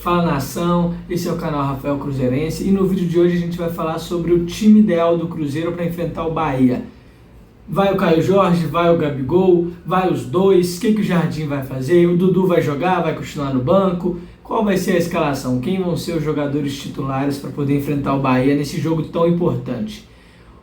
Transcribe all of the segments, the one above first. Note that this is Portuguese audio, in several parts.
Fala nação, esse é o canal Rafael Cruzeirense e no vídeo de hoje a gente vai falar sobre o time ideal do Cruzeiro para enfrentar o Bahia. Vai o Caio Jorge, vai o Gabigol, vai os dois, o que o Jardim vai fazer? O Dudu vai jogar, vai continuar no banco? Qual vai ser a escalação? Quem vão ser os jogadores titulares para poder enfrentar o Bahia nesse jogo tão importante?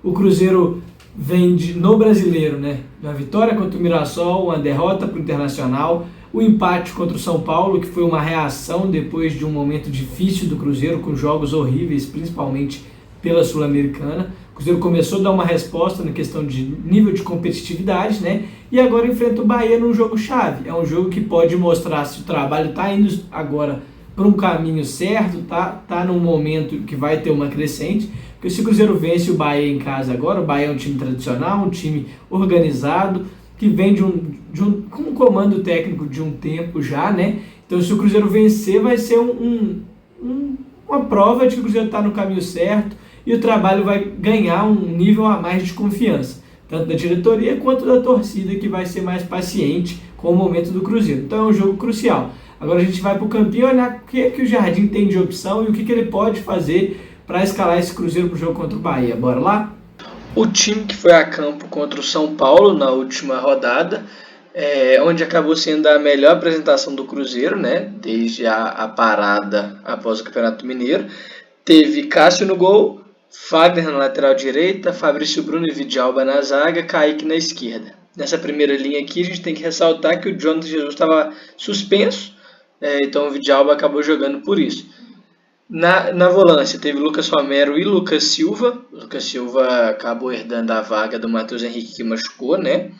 O Cruzeiro vem no Brasileiro, né? Uma vitória contra o Mirassol, uma derrota para o Internacional, o empate contra o São Paulo, que foi uma reação depois de um momento difícil do Cruzeiro, com jogos horríveis, principalmente pela Sul-Americana. O Cruzeiro começou a dar uma resposta na questão de nível de competitividade, né? E agora enfrenta o Bahia num jogo-chave. É um jogo que pode mostrar se o trabalho está indo agora para um caminho certo, tá num momento que vai ter uma crescente. Porque se o Cruzeiro vence o Bahia em casa agora, o Bahia é um time tradicional, um time organizado, que vem com um comando técnico de um tempo já, né? Então, se o Cruzeiro vencer, vai ser uma prova de que o Cruzeiro está no caminho certo e o trabalho vai ganhar um nível a mais de confiança, tanto da diretoria quanto da torcida, que vai ser mais paciente com o momento do Cruzeiro. Então, é um jogo crucial. Agora a gente vai para o campinho olhar o que o Jardim tem de opção e o que ele pode fazer para escalar esse Cruzeiro para o jogo contra o Bahia. Bora lá? O time que foi a campo contra o São Paulo na última rodada, onde acabou sendo a melhor apresentação do Cruzeiro, né, desde a parada após o Campeonato Mineiro, teve Cássio no gol, Fagner na lateral direita, Fabrício Bruno e Vidalba na zaga, Kaique na esquerda. Nessa primeira linha aqui a gente tem que ressaltar que o Jonathan Jesus estava suspenso, então o Vidalba acabou jogando por isso. Na volância teve Lucas Romero e Lucas Silva. O Lucas Silva acabou herdando a vaga do Matheus Henrique, que machucou, né?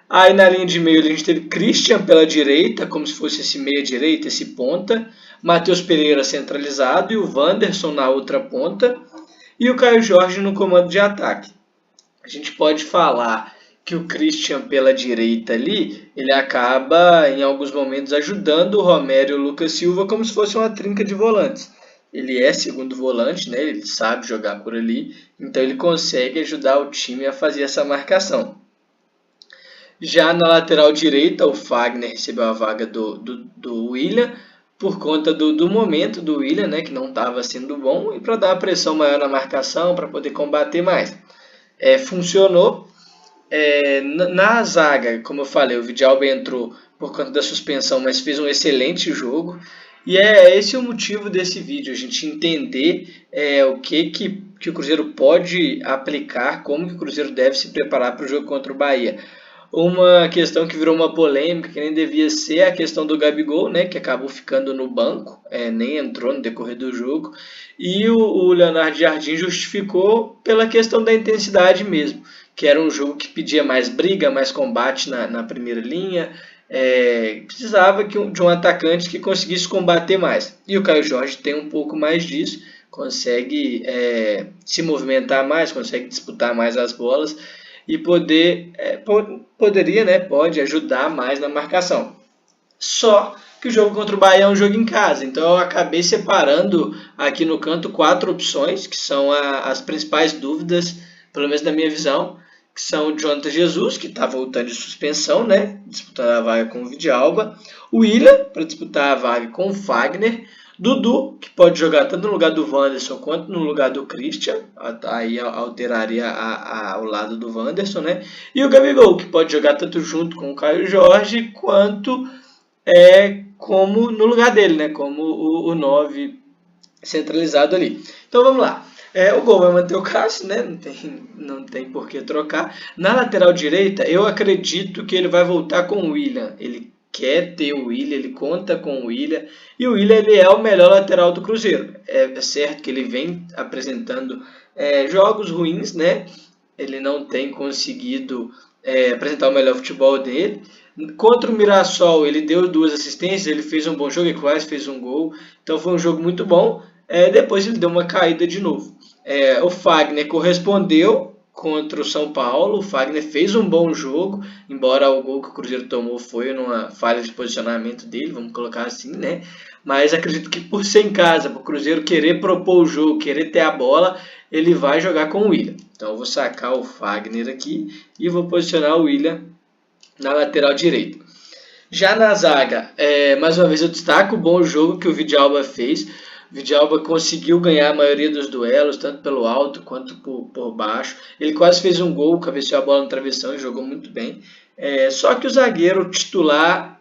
Aí na linha de meio a gente teve Christian pela direita, como se fosse esse meia-direita, esse ponta. Matheus Pereira centralizado e o Wanderson na outra ponta. E o Caio Jorge no comando de ataque. A gente pode falar que o Christian pela direita ali, ele acaba em alguns momentos ajudando o Romero e o Lucas Silva como se fosse uma trinca de volantes. Ele é segundo volante, né? Ele sabe jogar por ali, então ele consegue ajudar o time a fazer essa marcação. Já na lateral direita, o Fagner recebeu a vaga do William, por conta do momento do William, né? Que não estava sendo bom, e para dar uma pressão maior na marcação, para poder combater mais. Funcionou. Na zaga, como eu falei, o Vidalba entrou por conta da suspensão, mas fez um excelente jogo. E esse o motivo desse vídeo, a gente entender o que o Cruzeiro pode aplicar, como que o Cruzeiro deve se preparar para o jogo contra o Bahia. Uma questão que virou uma polêmica, que nem devia ser, a questão do Gabigol, né, que acabou ficando no banco, nem entrou no decorrer do jogo. E o Leonardo Jardim justificou pela questão da intensidade mesmo, que era um jogo que pedia mais briga, mais combate na primeira linha, precisava de um atacante que conseguisse combater mais. E o Caio Jorge tem um pouco mais disso, consegue se movimentar mais, consegue disputar mais as bolas e pode ajudar mais na marcação. Só que o jogo contra o Bahia é um jogo em casa, então eu acabei separando aqui no canto 4 opções, que são as principais dúvidas, pelo menos na minha visão, que são o Jonathan Jesus, que está voltando de suspensão, né, disputando a vaga com o Vidalba, o William, para disputar a vaga com o Fagner, Dudu, que pode jogar tanto no lugar do Wanderson quanto no lugar do Christian, aí alteraria ao lado do Wanderson, né, e o Gabigol, que pode jogar tanto junto com o Caio Jorge, quanto como no lugar dele, né, como o 9 centralizado ali. Então vamos lá. O gol vai manter o Cássio, né? Não tem por que trocar. Na lateral direita, eu acredito que ele vai voltar com o William. Ele quer ter o William, ele conta com o William. E o William, ele é o melhor lateral do Cruzeiro. É certo que ele vem apresentando jogos ruins, né? Ele não tem conseguido apresentar o melhor futebol dele. Contra o Mirassol, ele deu 2 assistências, ele fez um bom jogo e quase fez um gol. Então foi um jogo muito bom. Depois ele deu uma caída de novo. O Fagner correspondeu contra o São Paulo. O Fagner fez um bom jogo, embora o gol que o Cruzeiro tomou foi numa falha de posicionamento dele, vamos colocar assim, né? Mas acredito que por ser em casa, para o Cruzeiro querer propor o jogo, querer ter a bola, ele vai jogar com o William. Então eu vou sacar o Fagner aqui e vou posicionar o William na lateral direita. Já na zaga, mais uma vez eu destaco o bom jogo que o Vidalba fez. O Vidalba conseguiu ganhar a maioria dos duelos, tanto pelo alto quanto por baixo. Ele quase fez um gol, cabeceou a bola no travessão e jogou muito bem. Só que o zagueiro titular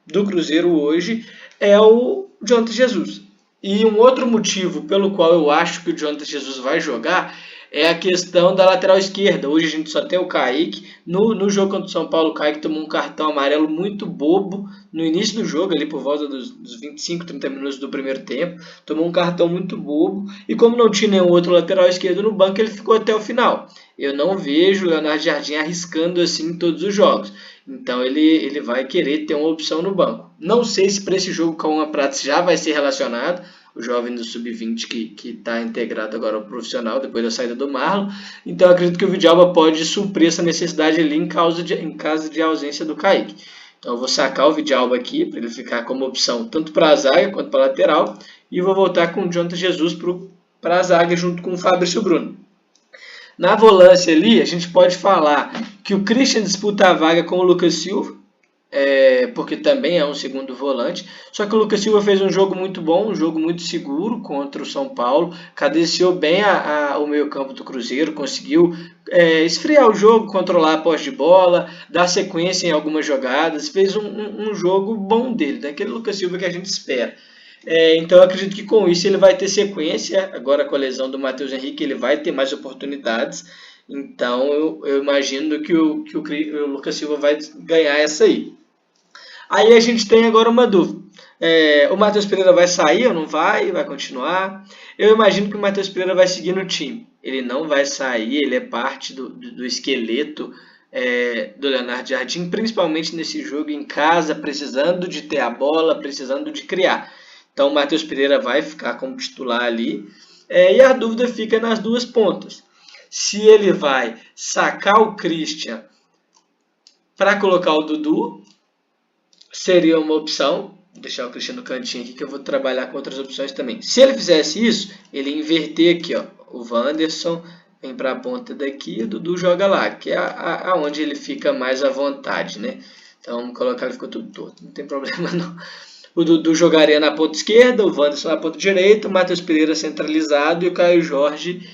do Cruzeiro hoje é o Jonathan Jesus. E um outro motivo pelo qual eu acho que o Jonathan Jesus vai jogar é a questão da lateral esquerda. Hoje a gente só tem o Kaique. No jogo contra o São Paulo, o Kaique tomou um cartão amarelo muito bobo no início do jogo, ali por volta dos 25, 30 minutos do primeiro tempo. Tomou um cartão muito bobo. E como não tinha nenhum outro lateral esquerdo no banco, ele ficou até o final. Eu não vejo o Leonardo Jardim arriscando assim em todos os jogos. Então ele vai querer ter uma opção no banco. Não sei se para esse jogo com uma Prats já vai ser relacionado, o jovem do Sub-20 que está integrado agora ao profissional depois da saída do Marlon. Então acredito que o Vidalba pode suprir essa necessidade ali em caso de ausência do Kaique. Então eu vou sacar o Vidalba aqui para ele ficar como opção tanto para a zaga quanto para a lateral. E vou voltar com o Jonathan Jesus para a zaga junto com o Fabrício Bruno. Na volância ali, a gente pode falar que o Christian disputa a vaga com o Lucas Silva, porque também é um segundo volante. Só que o Lucas Silva fez um jogo muito bom, um jogo muito seguro contra o São Paulo, cadenciou bem o meio-campo do Cruzeiro, conseguiu esfriar o jogo, controlar a posse de bola, dar sequência em algumas jogadas, fez um jogo bom dele, daquele Lucas Silva que a gente espera. Então eu acredito que com isso ele vai ter sequência. Agora com a lesão do Matheus Henrique ele vai ter mais oportunidades. Então eu imagino que o Lucas Silva vai ganhar essa aí. Aí a gente tem agora uma dúvida. O Matheus Pereira vai sair ou não vai? Vai continuar? Eu imagino que o Matheus Pereira vai seguir no time. Ele não vai sair, ele é parte do esqueleto do Leonardo Jardim, principalmente nesse jogo em casa, precisando de ter a bola, precisando de criar. Então o Matheus Pereira vai ficar como titular ali. E a dúvida fica nas duas pontas. Se ele vai sacar o Christian para colocar o Dudu, seria uma opção. Vou deixar o Christian no cantinho aqui que eu vou trabalhar com outras opções também. Se ele fizesse isso, ele inverter aqui, ó, o Wanderson vem para a ponta daqui e o Dudu joga lá, que é aonde ele fica mais à vontade, né? Então vamos colocar, ele ficou tudo torto, não tem problema não. O Dudu jogaria na ponta esquerda, o Wanderson na ponta direita, o Matheus Pereira centralizado e o Caio Jorge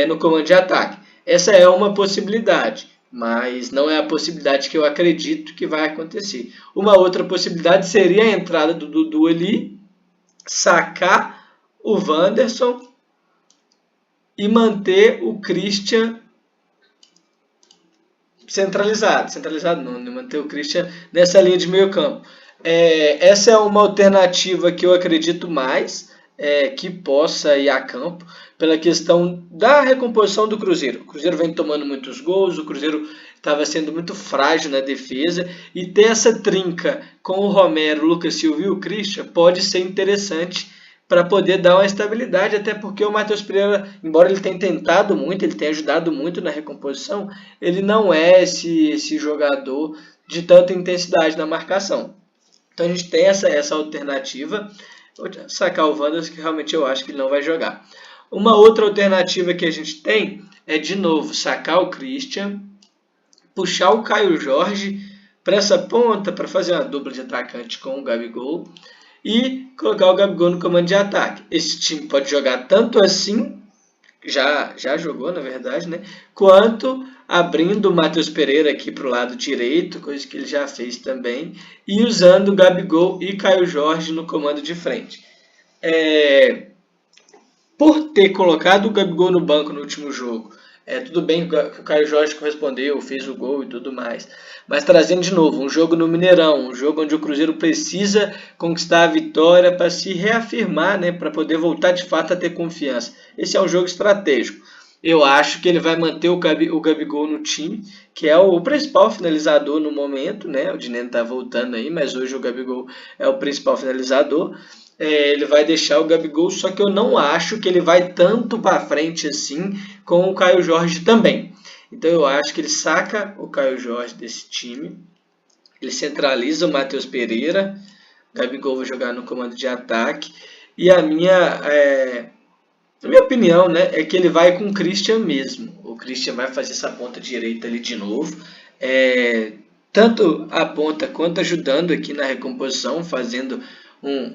no comando de ataque. Essa é uma possibilidade, mas não é a possibilidade que eu acredito que vai acontecer. Uma outra possibilidade seria a entrada do Dudu ali, sacar o Wanderson e manter o Christian centralizado. Centralizado não, manter o Christian nessa linha de meio campo. Essa é uma alternativa que eu acredito mais que possa ir a campo pela questão da recomposição do Cruzeiro. O Cruzeiro vem tomando muitos gols, o Cruzeiro estava sendo muito frágil na defesa e ter essa trinca com o Romero, o Lucas Silva e o Christian pode ser interessante para poder dar uma estabilidade, até porque o Matheus Pereira, embora ele tenha tentado muito, ele tenha ajudado muito na recomposição, ele não é esse jogador de tanta intensidade na marcação. Então a gente tem essa alternativa. Vou sacar o Wanderson, que realmente eu acho que ele não vai jogar. Uma outra alternativa que a gente tem é, de novo, sacar o Christian, puxar o Caio Jorge para essa ponta, para fazer uma dupla de atacante com o Gabigol e colocar o Gabigol no comando de ataque. Esse time pode jogar tanto assim, já jogou na verdade, né? Quanto abrindo o Matheus Pereira aqui para o lado direito, coisa que ele já fez também, e usando o Gabigol e Caio Jorge no comando de frente. Por ter colocado o Gabigol no banco no último jogo, tudo bem que o Caio Jorge correspondeu, fez o gol e tudo mais, mas trazendo de novo um jogo no Mineirão, um jogo onde o Cruzeiro precisa conquistar a vitória para se reafirmar, né, para poder voltar de fato a ter confiança. Esse é um jogo estratégico. Eu acho que ele vai manter o Gabigol no time, que é o principal finalizador no momento, né? O Dineno está voltando aí, mas hoje o Gabigol é o principal finalizador. Ele vai deixar o Gabigol, só que eu não acho que ele vai tanto para frente assim com o Caio Jorge também. Então eu acho que ele saca o Caio Jorge desse time, ele centraliza o Matheus Pereira, o Gabigol vai jogar no comando de ataque, e a minha opinião, né, é que ele vai com o Christian mesmo. O Christian vai fazer essa ponta direita ali de novo. tanto a ponta quanto ajudando aqui na recomposição, fazendo um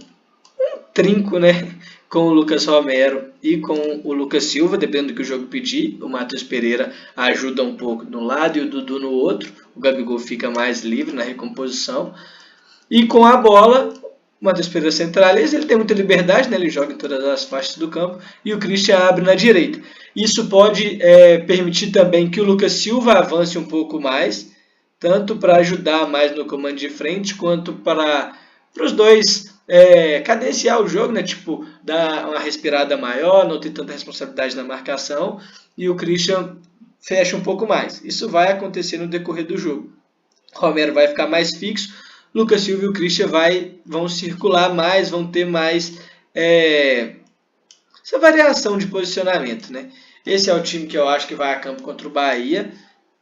trinco, né, com o Lucas Romero e com o Lucas Silva, dependendo do que o jogo pedir. O Matheus Pereira ajuda um pouco de um lado e o Dudu no outro. O Gabigol fica mais livre na recomposição. E com a bola, o Matheus Pereira centraliza, ele tem muita liberdade, né? Ele joga em todas as faixas do campo e o Christian abre na direita. Isso pode permitir também que o Lucas Silva avance um pouco mais, tanto para ajudar mais no comando de frente, quanto para os dois cadenciar o jogo, né? Tipo, dar uma respirada maior, não ter tanta responsabilidade na marcação, e o Christian fecha um pouco mais. Isso vai acontecer no decorrer do jogo. O Romero vai ficar mais fixo, Lucas Silva e o Christian vão circular mais, vão ter mais essa variação de posicionamento, né? Esse é o time que eu acho que vai a campo contra o Bahia.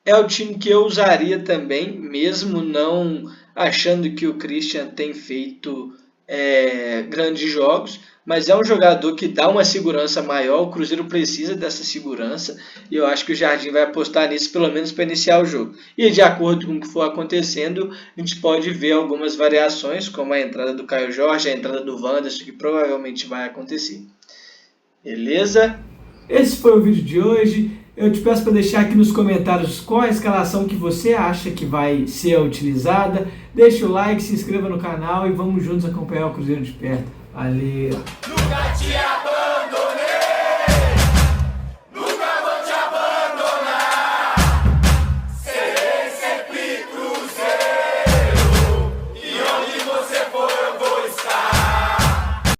É o time que eu usaria também, mesmo não achando que o Christian tem feito grandes jogos, mas é um jogador que dá uma segurança maior. O Cruzeiro precisa dessa segurança e eu acho que o Jardim vai apostar nisso, pelo menos para iniciar o jogo. E de acordo com o que for acontecendo, a gente pode ver algumas variações, como a entrada do Caio Jorge, a entrada do Wanderson, que provavelmente vai acontecer. Beleza? Esse foi o vídeo de hoje. Eu te peço para deixar aqui nos comentários qual a escalação que você acha que vai ser utilizada. Deixa o like, se inscreva no canal e vamos juntos acompanhar o Cruzeiro de perto. Valeu!